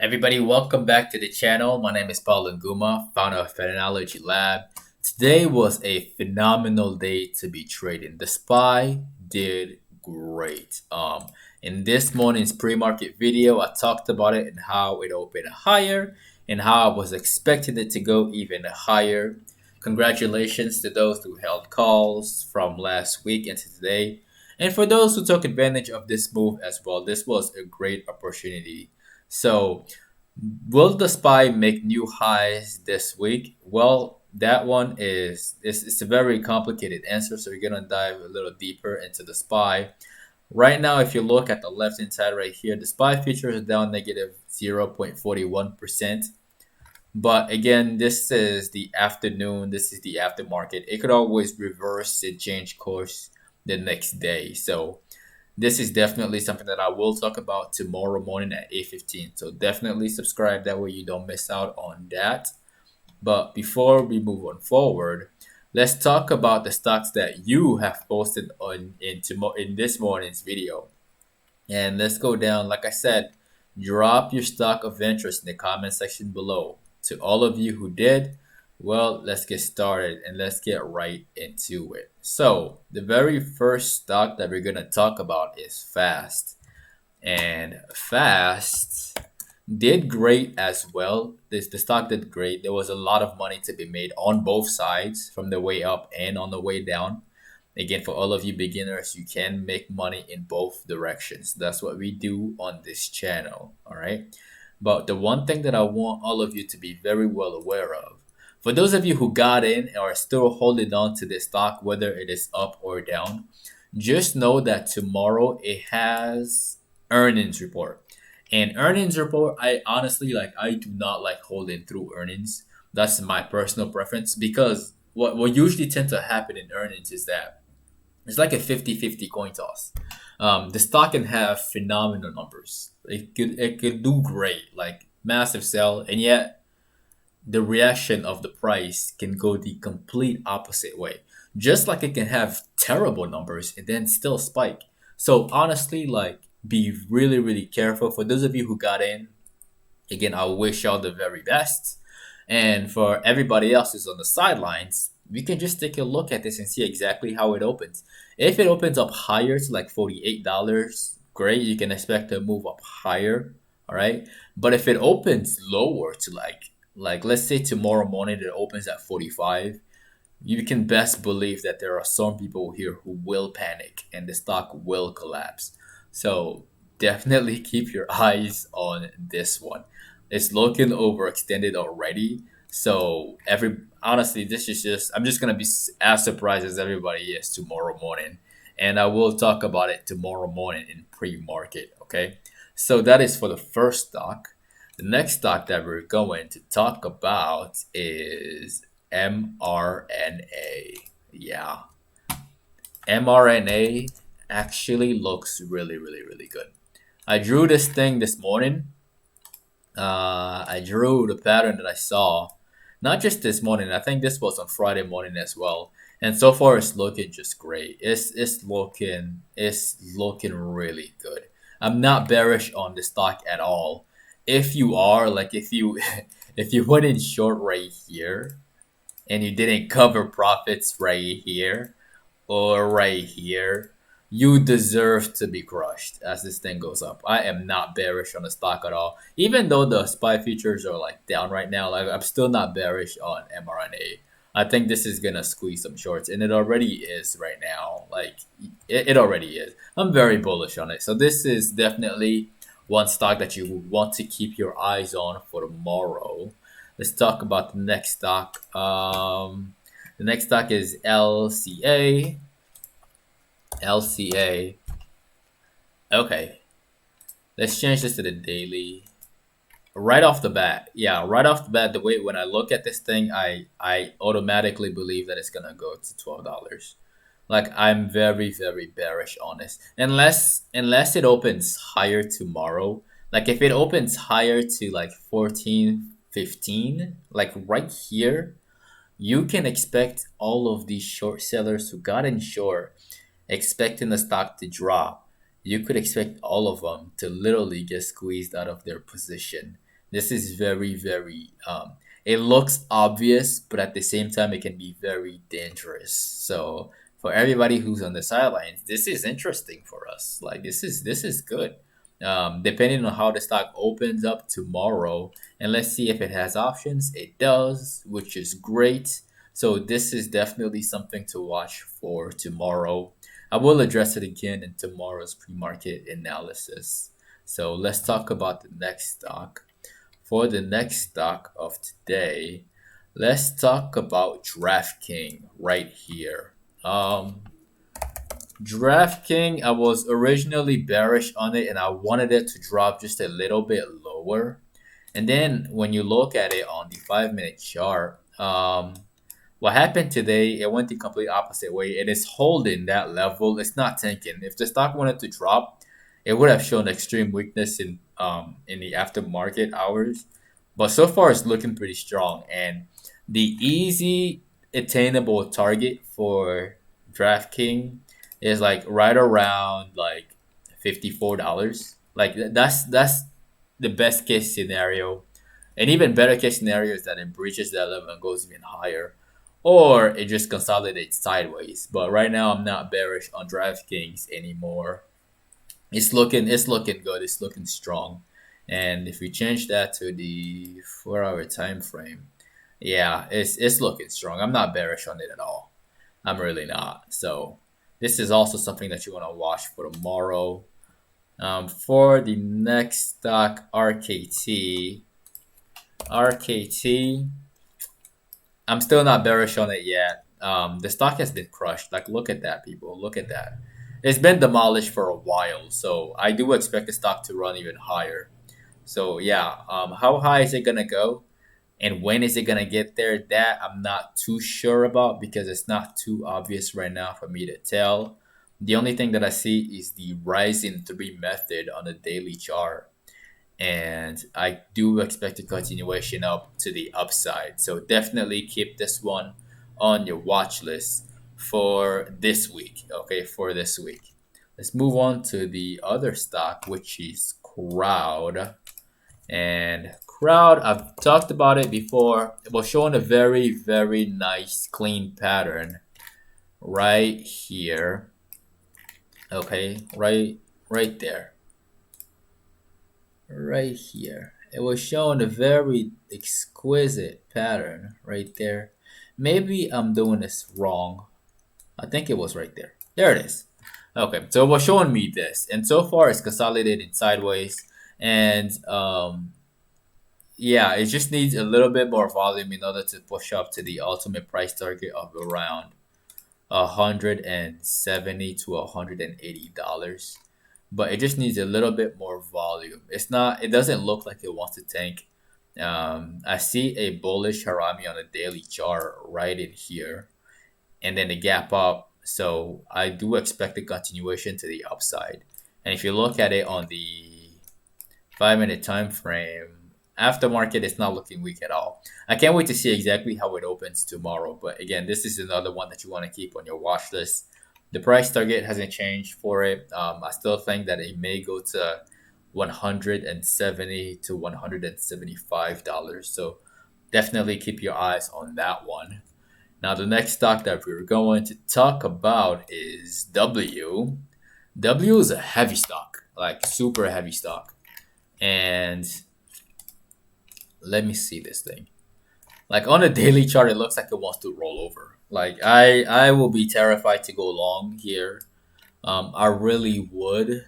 Everybody, welcome back to the channel. My name is Paul Nguma, founder of PATTERNOLOGY LAB. Today was a phenomenal day to be trading. The SPY did great. In this morning's pre-market video, I talked about it and how it opened higher and how I was expecting it to go even higher. Congratulations to those who held calls from last week into today. And for those who took advantage of this move as well, this was a great opportunity. So, will the SPY make new highs this week? Well, that one is it's a very complicated answer, so we're gonna dive a little deeper into the SPY. Right now, if you look at the left hand side right here, the SPY future is down negative 0.41%. But again, this is the afternoon, this is the aftermarket. It could always reverse and change course the next day. So this is definitely something that I will talk about tomorrow morning at 8:15. So definitely subscribe, that way you don't miss out on that. But before we move on forward, let's talk about the stocks that you have posted on in this morning's video. And let's go down. Like I said, drop your stock of interest in the comment section below. To all of you who did, well, let's get started and let's get right into it. So, the very first stock that we're going to talk about is Fast. And Fast did great as well. The stock did great. There was a lot of money to be made on both sides, from the way up and on the way down. Again, for all of you beginners, you can make money in both directions. That's what we do on this channel. All right. But the one thing that I want all of you to be very well aware of, for those of you who got in and are still holding on to this stock, whether it is up or down, just know that tomorrow it has earnings report. And earnings report, I honestly I do not like holding through earnings. That's my personal preference, because what usually tends to happen in earnings is that it's like a 50-50 coin toss. The stock can have phenomenal numbers. It could do great, like massive sell, and yet the reaction of the price can go the complete opposite way. Just like it can have terrible numbers and then still spike. So honestly, be really, really careful. For those of you who got in, again, I wish y'all the very best. And for everybody else who's on the sidelines, we can just take a look at this and see exactly how it opens. If it opens up higher to like $48, great. You can expect to move up higher. All right. But if it opens lower to like let's say tomorrow morning it opens at 45, you can best believe that there are some people here who will panic and the stock will collapse. So definitely keep your eyes on this one. It's looking overextended already. So every honestly, this is just I'm just gonna be as surprised as everybody is tomorrow morning, and I will talk about it tomorrow morning in pre-market. Okay, so that is for the first stock. The next stock that we're going to talk about is MRNA. Yeah, MRNA actually looks really, really, really good. I drew this thing this morning. I drew the pattern that I saw, not just this morning. I think this was on Friday morning as well. And so far, it's looking just great. It's looking really good. I'm not bearish on the stock at all. If you are if you if you went in short right here and you didn't cover profits right here or right here, you deserve to be crushed as this thing goes up. I am not bearish on the stock at all. Even though the SPY futures are like down right now, like I'm still not bearish on mRNA. I think this is gonna squeeze some shorts, and it already is right now. It already is. I'm very bullish on it. So this is definitely one stock that you would want to keep your eyes on for tomorrow. Let's talk about the next stock. The next stock is LCA. LCA. Okay, let's change this to the daily. Right off the bat, yeah, right off the bat, the way when I look at this thing, I automatically believe that it's gonna go to $12. Like I'm very, very bearish on this, unless it opens higher tomorrow. Like if it opens higher to like 14, 15, like right here, you can expect all of these short sellers who got in short expecting the stock to drop. You could expect all of them to literally get squeezed out of their position. This is very, very, it looks obvious, but at the same time, it can be very dangerous. So for everybody who's on the sidelines, this is interesting for us. Like this is good. Depending on how the stock opens up tomorrow, and let's see if it has options. It does, which is great. So this is definitely something to watch for tomorrow. I will address it again in tomorrow's pre-market analysis. So let's talk about the next stock. For the next stock of today, let's talk about DraftKings right here. DraftKings, I was originally bearish on it and I wanted it to drop just a little bit lower. And then when you look at it on the 5 minute chart, what happened today, it went the complete opposite way. It is holding that level. It's not tanking. If the stock wanted to drop, it would have shown extreme weakness in the aftermarket hours. But so far, it's looking pretty strong. And the easy attainable target for DraftKings is like right around like $54. Like that's the best case scenario. And even better case scenario is that it breaches that level and goes even higher, or it just consolidates sideways. But right now, I'm not bearish on DraftKings anymore. It's looking good. It's looking strong. And if we change that to the 4 hour time frame, yeah, it's looking strong. I'm not bearish on it at all. I'm really not. So this is also something that you want to watch for tomorrow. For the next stock, RKT, I'm still not bearish on it yet. The stock has been crushed. Like, look at that, people. Look at that. It's been demolished for a while, so I do expect the stock to run even higher. So yeah, how high is it gonna go, and when is it gonna get there? That I'm not too sure about because it's not too obvious right now for me to tell. The only thing that I see is the rising three method on the daily chart, and I do expect a continuation up to the upside. So definitely keep this one on your watch list for this week. Okay, for this week. Let's move on to the other stock, which is Crowd. And Crowd, I've talked about it before. It was showing a very, very nice clean pattern right here. Okay, right there. Right here. It was showing a very exquisite pattern right there. Maybe I'm doing this wrong. I think it was right there. There it is. Okay, so it was showing me this, and so far it's consolidated sideways, and yeah, it just needs a little bit more volume in order to push up to the ultimate price target of around $170 to $180, but it just needs a little bit more volume. It doesn't look like it wants to tank. I see a bullish harami on a daily chart right in here, and then a gap up. So I do expect a continuation to the upside. And if you look at it on the 5 minute time frame, aftermarket is not looking weak at all. I can't wait to see exactly how it opens tomorrow. But again, this is another one that you want to keep on your watch list. The price target hasn't changed for it. I still think that it may go to 170 to $175. So definitely keep your eyes on that one. Now, the next stock that we're going to talk about is W. W is a heavy stock, like super heavy stock. And let me see this thing. Like on a daily chart, it looks like it wants to roll over. Like I will be terrified to go long here. I really would,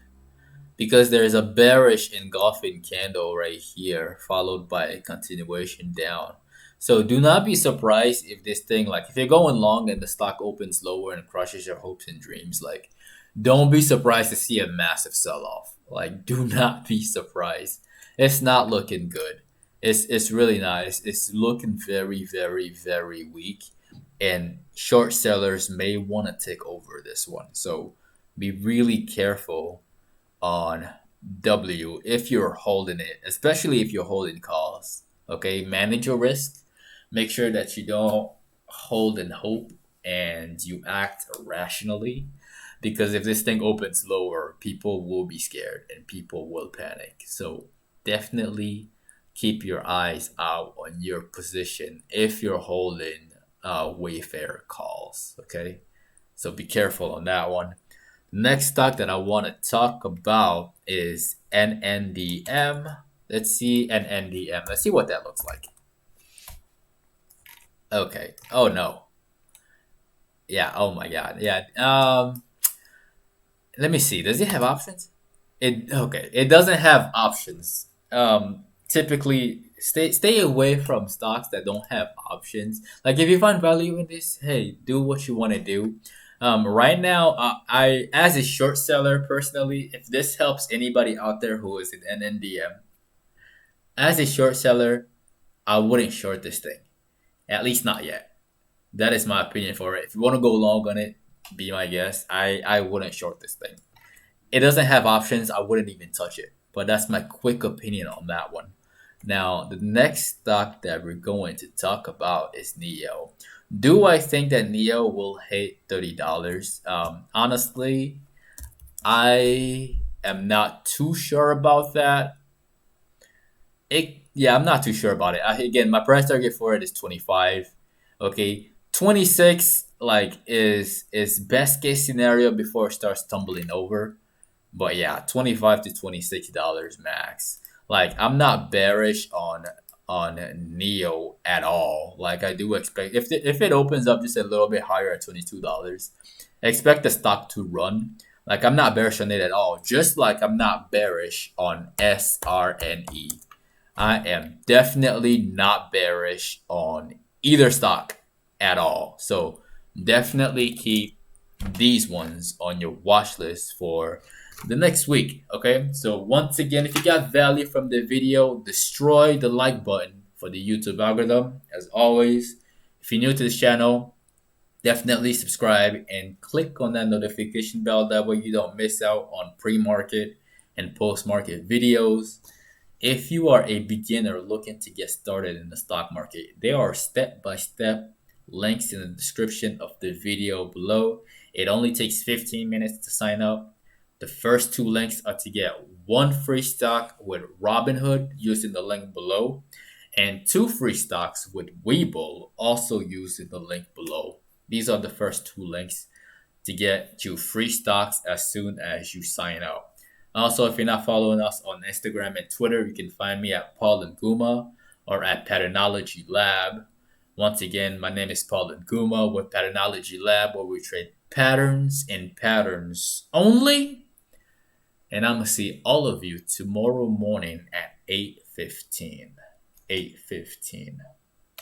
because there's a bearish engulfing candle right here, followed by a continuation down. So do not be surprised if this thing, like if you're going long and the stock opens lower and crushes your hopes and dreams, like don't be surprised to see a massive sell off. Like do not be surprised. It's not looking good. It's really not. It's looking very, very, very weak. And short sellers may want to take over this one. So be really careful on W if you're holding it, especially if you're holding calls. Okay, manage your risk. Make sure that you don't hold and hope and you act rationally, because if this thing opens lower, people will be scared and people will panic. So definitely keep your eyes out on your position if you're holding Wayfair calls. Okay, so be careful on that one. Next stock that I want to talk about is NNDM. Let's see NNDM. Let's see what that looks like. Okay. Oh no. Yeah. Oh my God. Yeah. Let me see. Does it have options? It okay. It doesn't have options. Typically, stay away from stocks that don't have options. Like if you find value in this, hey, do what you want to do. Right now, I as a short seller personally, if this helps anybody out there who is in NNDM, as a short seller, I wouldn't short this thing. At least not yet. That is my opinion for it. If you want to go long on it, be my guest. I wouldn't short this thing. It doesn't have options. I wouldn't even touch it. But that's my quick opinion on that one. Now, the next stock that we're going to talk about is Neo. Do I think that Neo will hit $30? Honestly, I am not too sure about that. I'm not too sure about it. Again, my price target for it is 25. Okay, 26 like is best case scenario before it starts tumbling over. But yeah, $25 to $26 max. Like I'm not bearish on Neo at all. Like I do expect if it opens up just a little bit higher at $22, expect the stock to run. Like I'm not bearish on it at all. Just like I'm not bearish on SRNE. I am definitely not bearish on either stock at all. So definitely keep these ones on your watch list for the next week. Okay, so once again, if you got value from the video, destroy the like button for the YouTube algorithm. As always, if you're new to this channel, definitely subscribe and click on that notification bell. That way you don't miss out on pre-market and post-market videos. If you are a beginner looking to get started in the stock market, there are step-by-step links in the description of the video below. It only takes 15 minutes to sign up. The first two links are to get one free stock with Robinhood using the link below, and two free stocks with Webull also using the link below. These are the first two links to get you free stocks as soon as you sign up. Also, if you're not following us on Instagram and Twitter, you can find me at Paul Nguma or at PATTERNOLOGY LAB. Once again, my name is Paul Nguma with PATTERNOLOGY LAB, where we trade patterns and patterns only. And I'm going to see all of you tomorrow morning at 8:15. 8:15.